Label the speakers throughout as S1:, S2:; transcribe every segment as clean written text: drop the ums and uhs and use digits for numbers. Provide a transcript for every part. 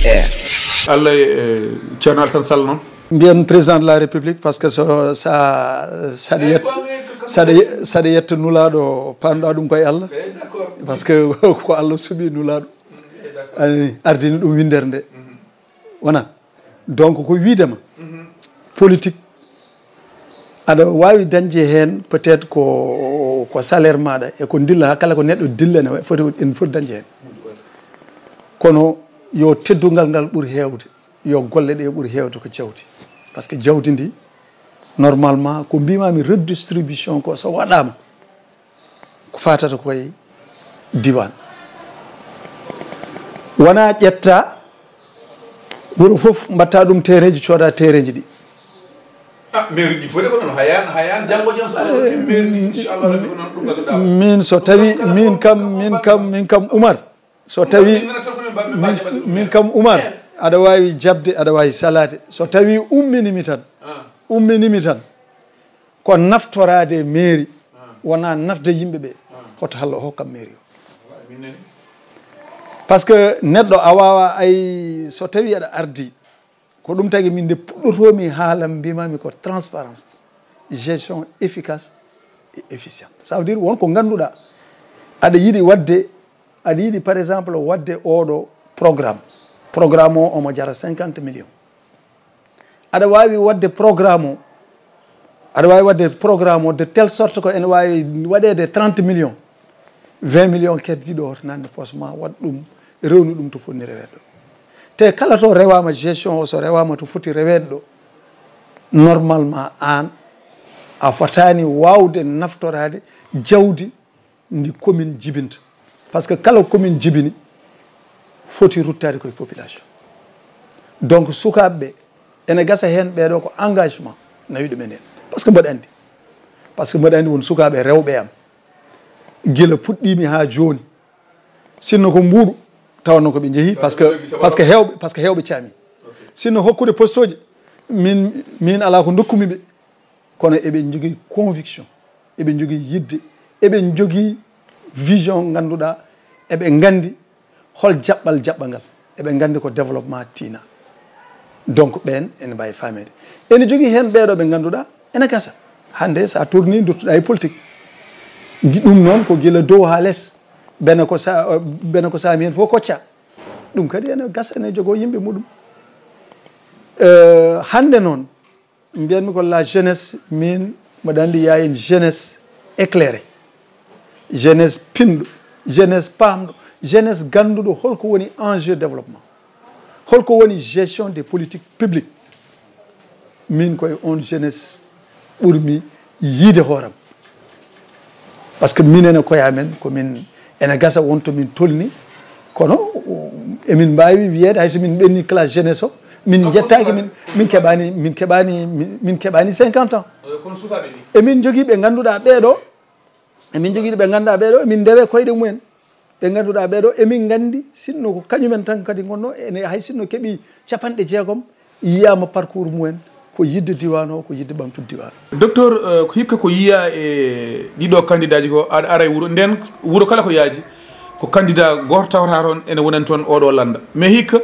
S1: APR.
S2: Allah Thierno Alassane Sall noon
S3: mbiyen président de la république par ce que saɗa yetta nulaɗo panɗa ɗum koye Allah par ce que ko Allah suuɓi nulaɗo ani ardini ɗum windere nde wona donc ko widema politique aɗa wawi dañde hen peut être ko salaire maɗa e ko dilla kala ko neɗɗo dilla en foti dañde hen kono yo teddugal ngal ɓuuri hewde yo golle ɗe ɓuuri hewde ko jawdi par ce que jawdi ndi normalement ko mbimami redistribution ko so waɗama ko fatata koye diwan wona ƴetta wuuro foof mbatta ɗum terreji cooda terreji ɗi
S2: mairie ji foti ko noon hayan janggo jam so mairie ni inchallah rabbi ko noon ɗum gadduɗa
S3: min so tawi min kam Oumar so tawi min kam Oumar aɗa wawi jabde aɗa wawi salade so tawi umminimi tan ko naftorade mairie wona nafde yimɓeɓe hoto halla o hokkam mairie o par ce que neɗɗo a wawa ay so tawi aɗa ardi ko ɗum tagui min nde puɗɗotomi haalam mbimami ko transparence gestion efficace et efficiente ça veut dire wonko ganduɗa aɗa yiiɗi par exemple wadde oɗo programme o omo jara 50 millions aɗa wawi wadde programme o de telle sorte ko ene wawi waɗede 30 millions 20 millions keddiɗo hoto nande poste ma waɗ ɗum rewnu ɗum to fonni rewede ɗo te kala to rewama gestion o so rewama to foti rewede ɗo normalement an a fotani wawde naftorade jawdi ndi commune jibinta par ce que kala commune jibini foti ruttade koye population donc sukaɓeɓe ene gasa hen ɓeɗo ko engagement nawi ɗumen hen par ce que mbaɗa andi won sukaɓe rewɓe am guila puɗɗimi ha joni sinno ko mbuɗu tawno koɓe jeehi par ce que hewɓe caami sinno hokkude poste oji min ala ko dokkumiɓe kono eɓe jogui conviction eɓe jogui yidde eɓe jogui vision ganduɗa eɓe gandi hol jaɓɓal ngal eɓe gandi ko développement tiina donc ɓen ene mbawi famede ene jogui hen ɓeɗo ɓe ganduɗa ene gasa hande sa tourni duttoɗa e politique ɗum noon ko guila dow ha less bene ko sami hen fof kocca ɗum kadi ene gasa ene jogo yimɓe muɗum hande noon mbiyanmi ko la jeunesse min mbaɗa andi ya une jeunesse éclairée jeunesse pinɗo jeunesse pamɗo jeunesse ganduɗo holko woni enjeu développement holko woni gestion des politiques publiques min koye on jeunesse ɓurmi yiide hooram par ce que minen e koyamen komin ene gasa wonto min tolni kono emin mbawi wiyede hayso min ɓenni classe jeunesse o min jettaki min keɓani 50 ans emin jogui ɓe ganduɗa ɓeeɗo emin ndewe koyɗe mumen ɓe ganduɗa ɓeeɗo emin gandi sinno ko kañumen tan kadi gonno ene hay sinno keeɓi 60 yiyama parcours mumen ko yidde diwan o ko yidde ɓamtude diwan
S2: docteur ko hikka ko yiya e ɗiɗo candidat ji ko aɗa ara e wuuro nden wuuro kala ko yaaji ko candidat goto tawata toon ene wonan toon oɗo landa mais hikka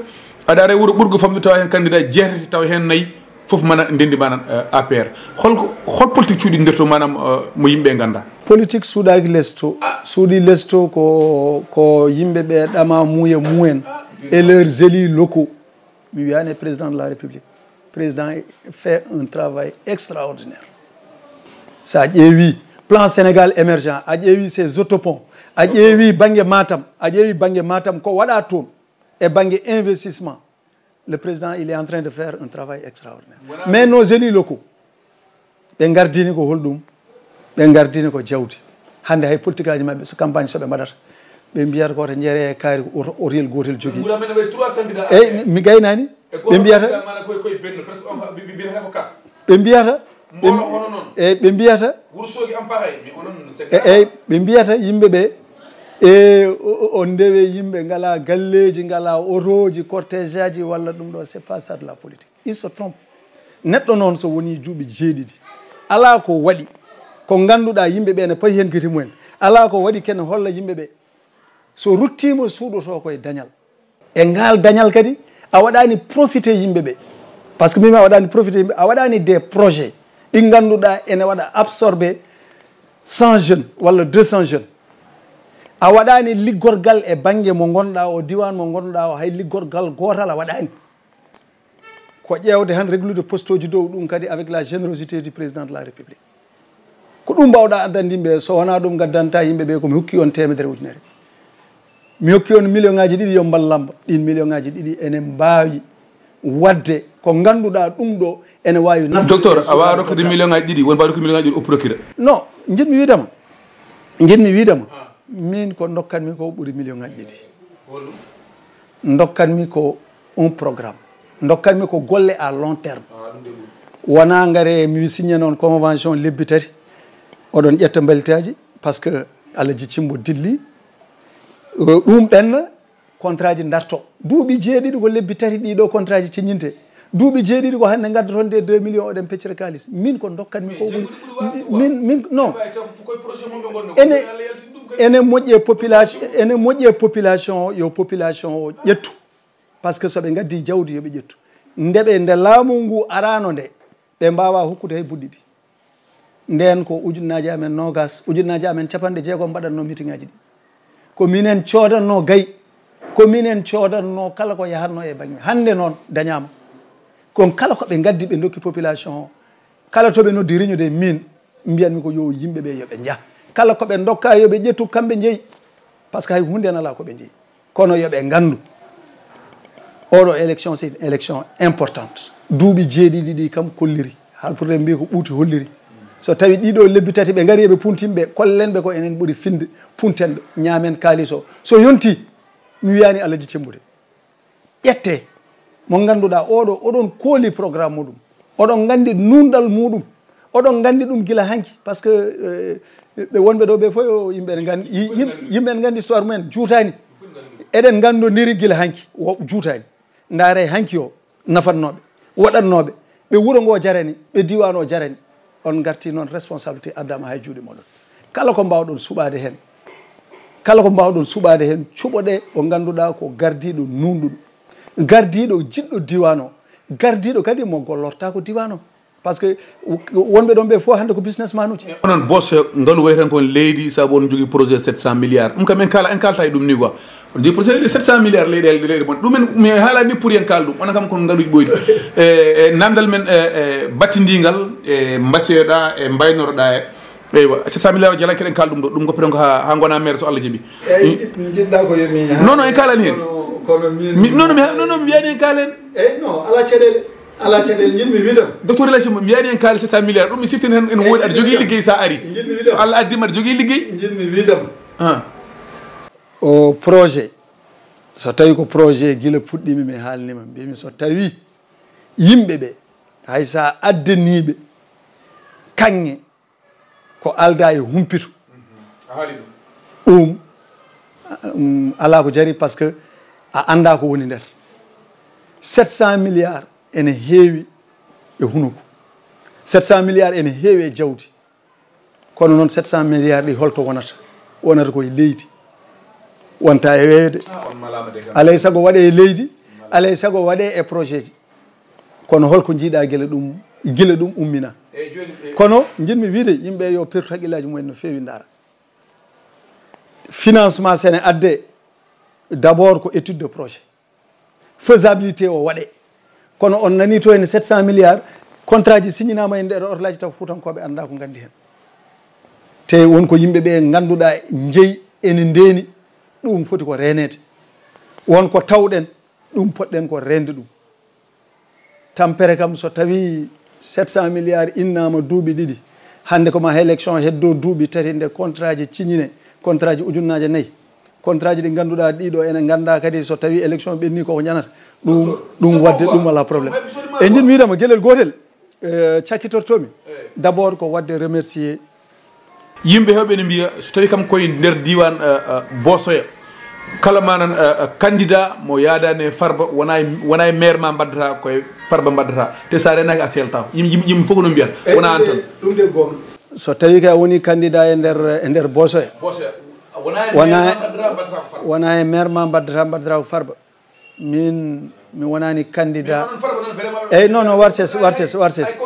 S2: aɗa ara e wuuro ɓurgo famɗude tawa hen candidat jeetati tawa hen nayyi foof mana ndendi manan APR hol politique cuuɗi nder to manam mo yimɓe ganda
S3: politique suuɗaki lesto suuɗi lesto ko yimɓeɓe ɗama muuya mumen et leurs élus locaux mi wiyani président de la république président fait un travail extraordinaire sa ƴeewi plan Sénégal émergent a ƴeewi ses autoponts a ƴeewi banggue matam ko waɗa toon e banggue investissement le président il est en train de faire un travail extraordinaire mais nos élus locaux ɓe gardini ko holɗum ɓe gardini ko jawdi hande hay politique aji mabɓe so campagne soɓe mbaɗata ɓe mbiyata koto jeere e kaari ko otoyel gotel jogui eyyi mi gaynani ɓe mbiyata ɓe mbiyata yimɓeɓe e on ndewe yimɓe ngala galleji ngala otoji cortège aji walla ɗum ɗo c'est pas ça de la politique il se trompe neɗɗo noon so woni juuɓe jeeɗiɗi ala ko waɗi ko ganduɗa yimɓeɓe ne payi hen giti mumen ala ko waɗi kene holla yimɓeɓe so ruttima suuɗoto koye dañal e ngal dañal kadi a waɗani profité yimɓeɓe par ce que mimi a waɗani profité yimɓe a waɗani des projets ɗi ganduɗa ene waɗa absorbé 100 jeunes walla 200 jeunes a waɗani liggorgal e banggue mo gonɗa o diwan mo gonɗa o hay liggorgal gotal a waɗani ko ƴewde han réglude poste uji dow ɗum kadi avec la générosité du président de la république ko ɗum mbawɗa addande yimɓe so wona ɗum gaddanta yimɓeɓe komi hokki on temedere ujunere mi hokki on million ngaji ɗiɗi yo ballamba ɗin million ngaji ɗiɗi ene mbawi wadde ko ganduɗa ɗum ɗo ene wawi
S2: docteur a wawa rokkade million ngaji ɗiɗi won mbawi rokkade million ngaji ɗiɗi oppurokira
S3: non jinmi widama min ko dokkanmi ko ɓuuri million ngaji ɗiɗi dokkanmi ko un programme dokkanmi ko golle à long terme wona gare mi signé noon convention lebbi tati oɗon ƴetta balitaji par ce que alaji cimbo dilli ɗum ɓenna contrat ji darto duuɓi jeeɗiɗi ko lebbi tati ɗiɗo contrat ji ceññinte duuɓi jeeɗiɗi ko hande gaddotonde 2 millions oɗen peccere kalis min ko dokkanmi ko min non ene moƴƴe population yo population o ƴettu par ce que soɓe gaddi jawdi yoɓe ƴettu ndeɓe nde laamu ngu arano nde ɓe mbawa hokkude hay buɗɗiɗi nden ko ujunnaji amen nogas ujunnaji amen capanɗe jeegom mbaɗatno meeting ngaji ɗi ko minen codanno gayi ko minen codanno kala ko yahatno e banggue hande noon dañama kon kala koɓe gaddi ɓe dokki population o kala toɓe noddi réunion min mbiyanmi ko yo yimɓeɓe yoɓe jaa kala koɓe dokka yoɓe ƴettu kamɓe jeeyi par ce que hay hunde en ala koɓe jeeyi kono yoɓe gandu oɗo élection c'est une élection importante duuɓi jeeɗiɗi ɗi kam kolliri halpurde mbi ko ɓuuti holliri so tawi ɗiɗo lebbi tati ɓe gari eɓe puntimɓe kollenɓe ko enen ɓuuri finde puntenɓe ñamen kalis o so yonti mi wiyani alaji cembude ƴette mo ganduɗa oɗo oɗon kooli programme muɗum oɗon gandi nunɗal muɗum oɗon gandi ɗum guila hanki par ce que ɓe wonɓe ɗo ɓe fof yimɓe gandi yimɓe en gandi histoire mumen juutani eɗen gandodiri guila hanki juutani ndaare hanki o nafatnoɓe waɗannoɓe ɓe wuuro ngo jarani ɓe diwan o jarani on garti noon responsabilité addama hay juuɗe moɗon kala ko mbawɗon suɓade hen kala ko mbawɗon suɓade hen cuɓoɗe o ganduɗa ko gardiɗo nunɗuɗo gardiɗo jiɗɗo diwan o gardiɗo kadi mo gollorta ko diwan o par ce que wonɓe ɗon ɓe fof hande ko businessman uji
S2: onon boss ngaalu wayi tan kon leydi saabu on jogui projet 700 milliards ɗum kam en kala en kalta e ɗum ni quoi on jogui projet 700 milliards leyɗele mon ɗumen mi haalani pour yen kaal ɗum onon kam kon ngaaluji ɓoyɗi e namdal men battidingal e mbaseɗa e mbaynoroɗa e eywa 700 milliards jala keɗen kaal ɗum ɗo ɗum goppeten ko ha gona maire so Allah jaaɓi
S3: jiɗɗa ko yomi
S2: non non en kalani hen
S3: kono
S2: non mi wiyani en kaalen
S3: eyyi non ala caɗele ala caɗele jinmi widam
S2: docteur relation mi wiyani en kaali 700 milliards ɗum mi siftini hen ene woodi aɗa jogui liggey sa ari so Allah addima aɗa jogui liggey
S3: jinmi widam o projet so tawi ko projet guila puɗɗimi mi haalnima mbimi so tawi yimɓeɓe hay sa addaniɓe kanŋe ko alda e humpito ɗum ala ko jari par ce que a anda ko woni nder 700 milliards ene heewi e hunuko 700 milliards ene heewi e jawdi kono noon 700 milliards ɗi holto wonata koye leydi wonta e weewde alay sago waɗe e leydi alay sago waɗe e projet ji kono holko jiiɗa gila ɗum ummina kono jinmi wiide yimɓe yo pertu haqqillaji mumen no feewi dara financement sene adde d' abord ko étude de projet faisabilité o waɗe kono on nani to ene 700 milliards contrat ji signanama e nder orlaji taw fuutankoɓe anda ko gandi hen te wonko yimɓeɓe ganduɗa jeeyi ene ndeni ɗum foti ko renede wonko tawɗen ɗum poɗɗen ko rende ɗum tampere kam so tawi 700 milliards innama duuɓi ɗiɗi hande koma élection heddo duuɓi tati nde contrat ji ciñine contrat ji ujunnaje nayyi contrat ji ɗi ganduɗa ɗiɗo ene ganda kadi so tawi élection ɓenni koko ñanata ɗum wadde ɗum wala probléme e jinmi widama gueɗel gotel cakkitortomi d' abord ko wadde remercier
S2: yimɓe hewɓe ne mbiya so tawi kam koye nder diwan Bosoya kala manan candidat mo yaadani Farba wona e maire ma mbaddata koye Farba mbaddata te sa renaki a selta yimɓe fof no mbiyata wona an tan
S3: ɗum de gonga so tawi ka woni candidat e nder Bosoya wona e maire ma mbaddata ko Farba min mi wonani candidat eyyi non non war sese war sese war sese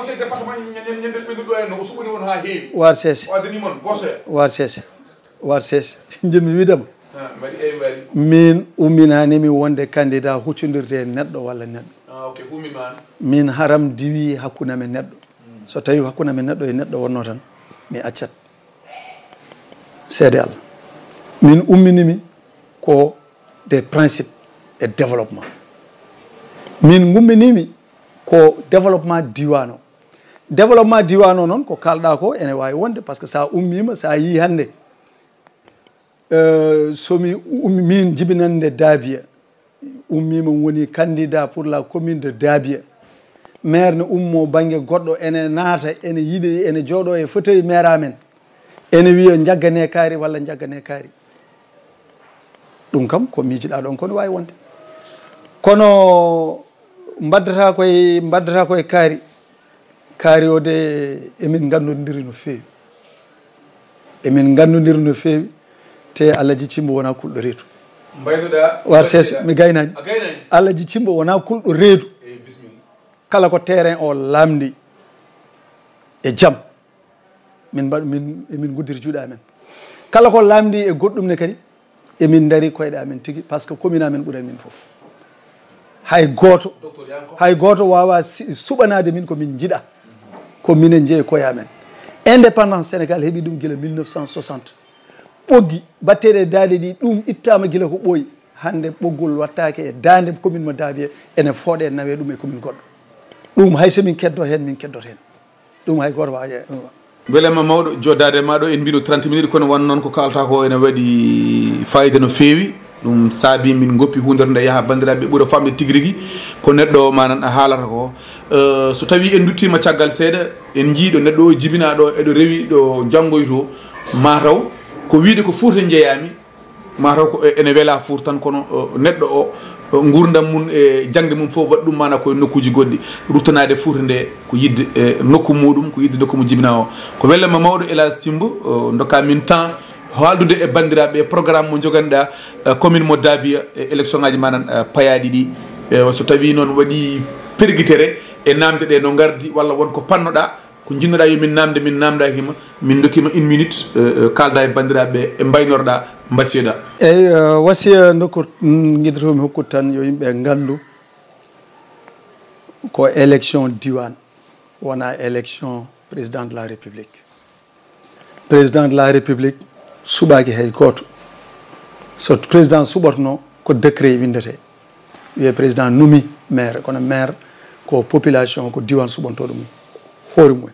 S3: war sese war sese war sese jimmi widama min umminanimi wonde candidat huccodirde e neɗɗo walla neɗɗo min haram diwi hakkuname neɗɗo so tawi hakkuname neɗɗo e neɗɗo wonno tan mi accat seede Allah min umminimi ko des principes et développement min gumminimi ko développement diwan o développement diwan o noon ko kalɗa ko ene wawi wonde par ce que sa ummima sa yi hande somi min jibinande Dabia ummima woni candidat pour la commune de Dabia maire ne ummo banggue goɗɗo ene naata ene yiiɗi ene jooɗo e fauteuil maire amen ene wiya jaggane kaari walla jaggane kaari ɗum kam ko miijiɗa ɗon kono wawi wonde kono baddata koye kaari o de emin gandodiri no feewi emin gandodiri no feewi te Alaji Cimbo wona kulɗo reedu war sese mi gaynani Alaji Cimbo wona kulɗo reedu kala ko terrain o lamdi e jaam emin guddiri juuɗe amen kala ko lamdi e goɗɗum ne kadi emin daari koyɗe amen tigui par ce que commune amen ɓuuren min foof hay goto wawa suɓanade min komin jiiɗa ko minen jeeyi koye amen indépendance Sénégal heeɓi ɗum guila 1960 ɓoggi batteɗe daade ɗi ɗum ittama guila ko ɓooyi hande ɓoggol wattake e dande commune mo Dabia ene fooɗe e nawe ɗum e commune goɗɗo ɗum hay somin keddo hen min keddot hen ɗum hay goto wawa
S2: welema mawɗo joddade ma ɗo en mbino 30 minutes kono wan noon ko kalta ko ene waɗi fayida no feewi ɗum saabi min goppi hundere nde yaaha bandiraɓe ɓuura famde tigui rigui ko neɗɗo manan a haalata ko so tawi en duttima caggal seeɗa en jiiɗo neɗɗo o jibinaɗo eɗo rewi ɗo janggoyto mataw ko wiide ko Fouta jeeyami mataw ko ene weela Fouta tan kono neɗɗo o gurdam mum e jangde mum fof waɗi ɗum mana koye nokkuji goɗɗi ruttanade Fouta nde ko yidde nokku muɗum ko yidde nokku mo jibina o ko wellema mawɗo Elage Timbo dokka min temps haaldude e bandiraɓe programme mo joganiɗa commune mo Dabia e élection ngaji manan payaɗi ɗi so tawi noon waɗi perguitere e namde ɗe no gardi walla wonko pannoɗa ko jinnoɗa yo min namdakima min dokkima 1 minute kalda e bandiraɓe e mbaynorɗa mbasiyoɗa
S3: eyyi wasiya guidotomi hokkude tan yo yimɓe gandu ko élection diwan wona élection président de la république président de la république suɓaki hay goto so président suɓorno ko décret windete wiye président nomi maire kono maire ko population ko diwan suɓonto ɗum hoore mumen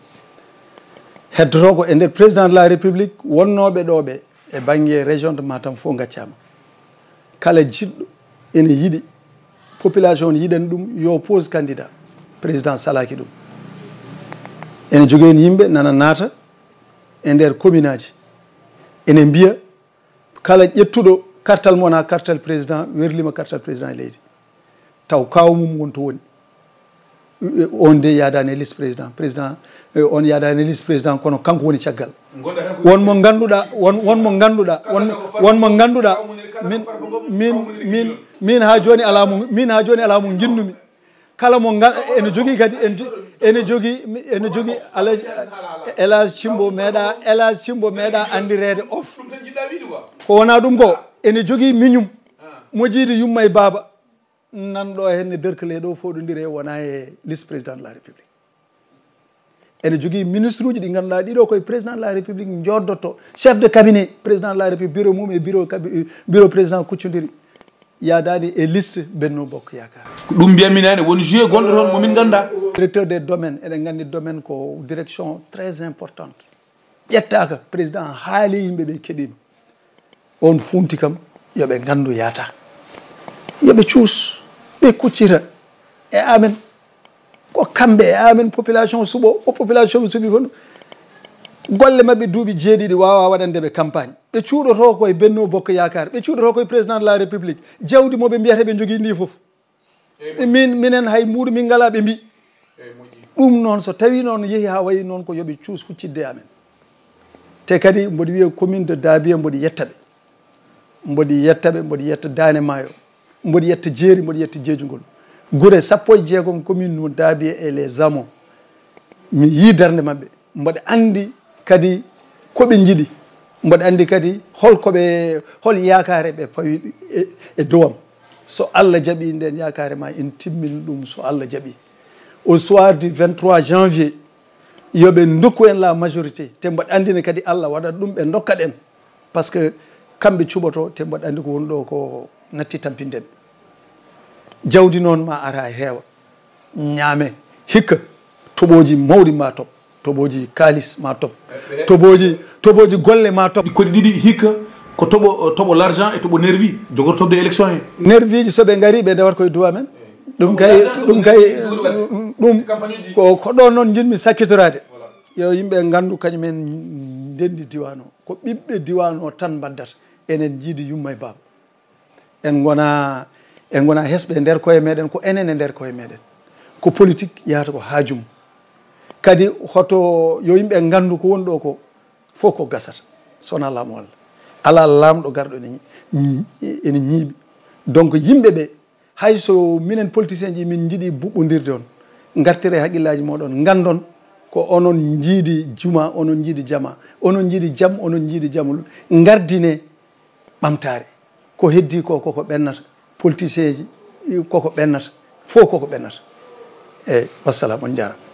S3: heddoto ko e nder président de la république wonnoɓe ɗoɓe e banggue région de Matam fof gaccama kala jiɗɗo ene yiiɗi population ne yiɗani ɗum yo pose candidat président salaki ɗum ene jogui hen yimɓe nana naata e nder commune aji ene mbiya kala ƴettuɗo kartal mona kartal président werlima kartal président e leydi taw kawmum wonto woni on de yadani e liste président on yadani e liste président kono kanko woni caggal wonmo ganduɗa min ha joni ala mo jinnumi kala mo ene jogui kadi ene jogui Elage Cimbo meeɗa andirede of ko wona ɗum ko ene jogui miñum mo jiidi yumma e baaba nanɗo henne derkele ɗo foɗodiri wona e liste président de la république ene jogui ministre uji ɗi ganduɗa ɗiɗo koye président de la république joddoto chef de cabinet président de la république bureau mum e bureau président kuccodiri yadade e liste Benno Bokk Yakar
S2: ɗum mbiyaminani woni joué gonɗo toon momin ganda
S3: directeur des domaines eɗen gandi domaine ko direction très importante ƴettaka président haali yimɓeɓe keɗima on funti kam yoɓe gandu yaata yoɓe cuus ɓe kuccita e amen ko kamɓe e amen population suuɓo o population suuɓi fof golle mabɓe duuɓi jeeɗiɗi wawa waɗandeɓe campagne ɓe cuuɗoto koye Benno Bokk Yakar ɓe cuuɗoto koye président de la république jawdi moɓe mbiyata ɓe jogui ndi foof minen hay muuɗu min ngala ɓe mbi ɗum noon so tawi noon yeehi ha wayi noon ko yoɓe cuus huccidde amen te kadi mboɗo wiya commune de Dabia mboɗo yettaɓe mboɗo yetta Dane Maayo mboɗo yetta jeeri mboɗo yetta jeejugol gure 16 commune no Daabi e les Amo mi yi darde mabɓe mboɗo andi kadi koɓe jiiɗi mboɗo andi kadi hol yakare ɓe pawi e dowam so Allah jaaɓi nden yakare ma en timmini ɗum so Allah jaaɓi au soir du 23 janvier yoɓe dokku en la majorité te mboɗo andine kadi Allah waɗat ɗum ɓe dokkat en par ce que kamɓe cuɓoto te mboɗo andi ko woni ɗo ko natti tampindeɓe jawdi noon ma ara heewa ñaame hikka toɓoji mawɗi ma top toɓoji kalis ma top toɓoji golle ma top
S2: koɗi ɗiɗi hikka ko toɓo l'argent e toɓo nervi jogortobde élection he
S3: nervi ji soɓe gari ɓe dewat koye duwa men ɗum ko ɗo noon jinmi sakkitorade yo yimɓe gandu kañumen ndendi diwan o ko ɓiɓɓe diwan o tan mbaddata enen jiidi yumma e baba en gona hesɓe nder koye meɗen ko enen e nder koye meɗen ko politique yahata ko haajum kadi hoto yo yimɓe gandu ko woni ɗo ko fof ko gasata sowona laamu Allah ala lamɗo garɗo ene ñiiɓi donc yimɓeɓe hayso minen politicien ji min jiiɗi buɓɓodirde on gartire haqqillaji moɗon gandon ko onon jiidi juma onon jiidi jama onon jiidi jaam onon jiidi jamol gardine ɓamtare ko heddi ko koko ɓennata politicien ji koko ɓennata fof koko ɓennata eyyi wassalam on jarama